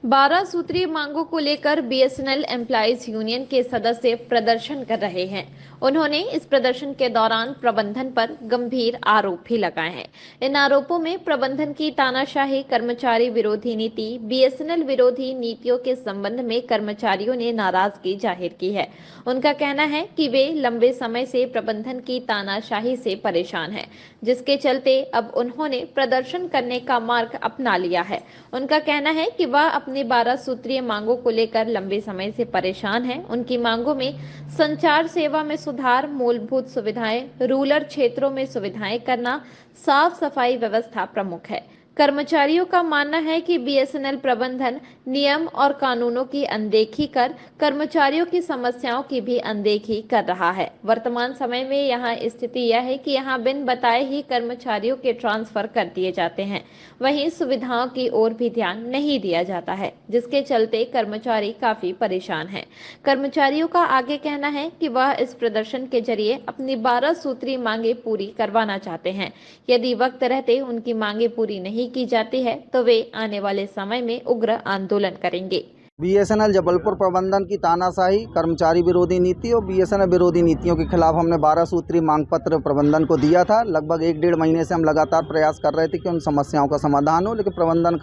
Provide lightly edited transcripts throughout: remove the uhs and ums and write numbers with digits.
12 सूत्रीय मांगों को लेकर बीएसएनएल एम्प्लॉइज यूनियन के सदस्य प्रदर्शन कर रहे हैं। उन्होंने इस प्रदर्शन के दौरान प्रबंधन पर गंभीर आरोप भी लगाए हैं। इन आरोपों में प्रबंधन की तानाशाही, कर्मचारी विरोधी नीति, बीएसएनएल विरोधी नीतियों के संबंध में कर्मचारियों ने नाराजगी जाहिर की है। उनका कहना है कि वे लंबे समय से प्रबंधन की तानाशाही से परेशान हैं, जिसके चलते अब उन्होंने प्रदर्शन करने का मार्ग अपना लिया है। उनका कहना है कि वह अपनी 12 सूत्रीय मांगों को लेकर लंबे समय से परेशान हैं। उनकी मांगों में संचार सेवा में सुधार, मूलभूत सुविधाएं, रूरल क्षेत्रों में सुविधाएं करना, साफ सफाई व्यवस्था प्रमुख है। कर्मचारियों का मानना है कि बीएसएनएल प्रबंधन नियम और कानूनों की अनदेखी कर कर्मचारियों की समस्याओं की भी अनदेखी कर रहा है। वर्तमान समय में यहाँ स्थिति यह है कि यहाँ बिन बताए ही कर्मचारियों के ट्रांसफर कर दिए जाते हैं। वहीं सुविधाओं की ओर भी ध्यान नहीं दिया जाता है, जिसके चलते कर्मचारी काफी परेशान हैं। कर्मचारियों का आगे कहना है कि वह इस प्रदर्शन के जरिए अपनी 12 सूत्री मांगे पूरी करवाना चाहते हैं। यदि वक्त रहते उनकी मांगे पूरी नहीं की जाती है तो वे आने वाले समय में उग्र आंदोलन करेंगे। बीएसएनएल जबलपुर प्रबंधन की तानाशाही, कर्मचारी विरोधी नीति और बीएसएनएल विरोधी नीतियों के खिलाफ हमने 12 सूत्री मांग पत्र प्रबंधन को दिया था। लगभग 1-1.5 महीने से हम लगातार प्रयास कर रहे थे कि उन समस्याओं का समाधान हो, लेकिन प्रबंधन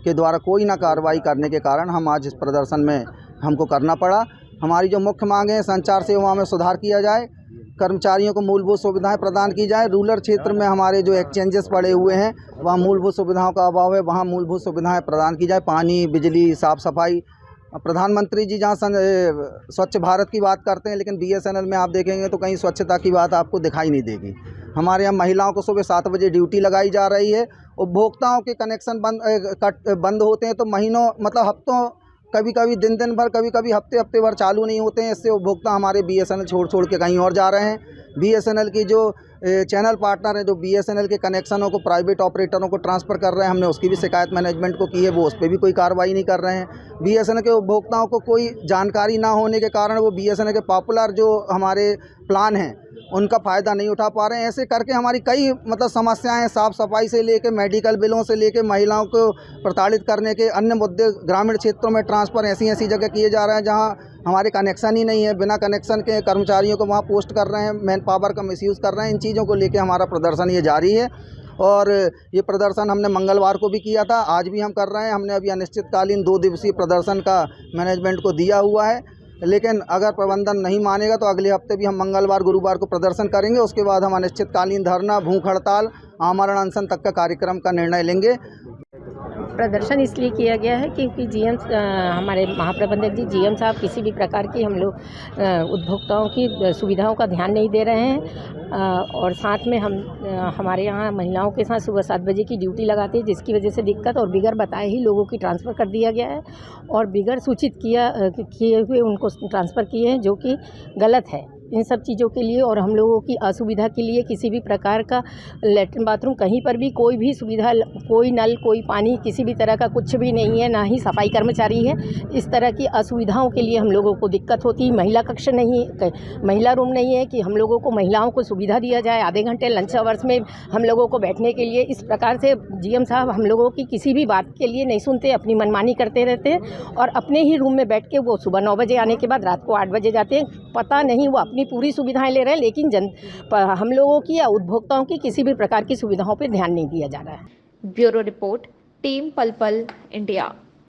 के द्वारा कोई ना कार्रवाई करने के कारण हम आज इस प्रदर्शन में हमको करना पड़ा। हमारी जो मुख्य मांगे हैं, संचार सेवा में सुधार किया जाए, कर्मचारियों को मूलभूत सुविधाएं प्रदान की जाए। रूरल क्षेत्र में हमारे जो एक्सचेंजेस पड़े हुए हैं वहाँ मूलभूत सुविधाओं का अभाव है, वहाँ मूलभूत सुविधाएं प्रदान की जाए। पानी, बिजली, साफ़ सफाई। प्रधानमंत्री जी जहाँ स्वच्छ भारत की बात करते हैं, लेकिन बीएसएनएल में आप देखेंगे तो कहीं स्वच्छता की बात आपको दिखाई नहीं देगी। हमारे यहाँ महिलाओं को सुबह 7 बजे ड्यूटी लगाई जा रही है। उपभोक्ताओं के कनेक्शन बंद होते हैं तो महीनों, मतलब हफ्तों, कभी कभी दिन भर, कभी कभी हफ्ते भर चालू नहीं होते हैं। इससे उपभोक्ता हमारे बीएसएनएल छोड़ के कहीं और जा रहे हैं। बीएसएनएल की जो चैनल पार्टनर हैं, जो बीएसएनएल के कनेक्शनों को प्राइवेट ऑपरेटरों को ट्रांसफ़र कर रहे हैं, हमने उसकी भी शिकायत मैनेजमेंट को की है, वो उस पर भी कोई कार्रवाई नहीं कर रहे हैं। बीएसएनएल के उपभोक्ताओं को कोई जानकारी ना होने के कारण वो बीएसएनएल के पॉपुलर जो हमारे प्लान हैं उनका फ़ायदा नहीं उठा पा रहे हैं। ऐसे करके हमारी कई समस्याएं, साफ़ सफाई से लेके मेडिकल बिलों से लेके महिलाओं को प्रताड़ित करने के अन्य मुद्दे, ग्रामीण क्षेत्रों में ट्रांसफ़र ऐसी जगह किए जा रहे हैं जहां हमारे कनेक्शन ही नहीं है। बिना कनेक्शन के कर्मचारियों को वहां पोस्ट कर रहे हैं, मैन पावर का मिसयूज़ कर रहे हैं। इन चीज़ों को लेके हमारा प्रदर्शन ये जारी है और ये प्रदर्शन हमने मंगलवार को भी किया था, आज भी हम कर रहे हैं। हमने अभी अनिश्चितकालीन 2 दिवसीय प्रदर्शन का मैनेजमेंट को दिया हुआ है, लेकिन अगर प्रबंधन नहीं मानेगा तो अगले हफ्ते भी हम मंगलवार, गुरुवार को प्रदर्शन करेंगे। उसके बाद हम अनिश्चितकालीन धरना, भूख हड़ताल, आमरण अनशन तक का कार्यक्रम का निर्णय लेंगे। प्रदर्शन इसलिए किया गया है क्योंकि जीएम, हमारे महाप्रबंधक जी, जीएम साहब किसी भी प्रकार की हम लोग उपभोक्ताओं की सुविधाओं का ध्यान नहीं दे रहे हैं और साथ में हमारे यहाँ महिलाओं के साथ सुबह 7 बजे की ड्यूटी लगाते हैं, जिसकी वजह से दिक्कत और बिगैर बताए ही लोगों की ट्रांसफ़र कर दिया गया है और बिगैर सूचित किए हुए उनको ट्रांसफ़र किए हैं, जो कि गलत है। इन सब चीज़ों के लिए और हम लोगों की असुविधा के लिए किसी भी प्रकार का लैट्रिन बाथरूम, कहीं पर भी कोई भी सुविधा, कोई नल, कोई पानी, किसी भी तरह का कुछ भी नहीं है, ना ही सफाई कर्मचारी है। इस तरह की असुविधाओं के लिए हम लोगों को दिक्कत होती है। महिला कक्ष नहीं, महिला रूम नहीं है कि हम लोगों को, महिलाओं को सुविधा दिया जाए आधे घंटे लंच आवर्स में हम लोगों को बैठने के लिए। इस प्रकार से जीएम साहब हम लोगों की किसी भी बात के लिए नहीं सुनते, अपनी मनमानी करते रहते हैं और अपने ही रूम में बैठ के वो सुबह 9 बजे आने के बाद रात को 8 बजे जाते हैं। पता नहीं वो अपनी पूरी सुविधाएं ले रहे हैं, लेकिन हम लोगों की या उपभोक्ताओं की किसी भी प्रकार की सुविधाओं पर ध्यान नहीं दिया जा रहा है। ब्यूरो रिपोर्ट, टीम पल पल इंडिया।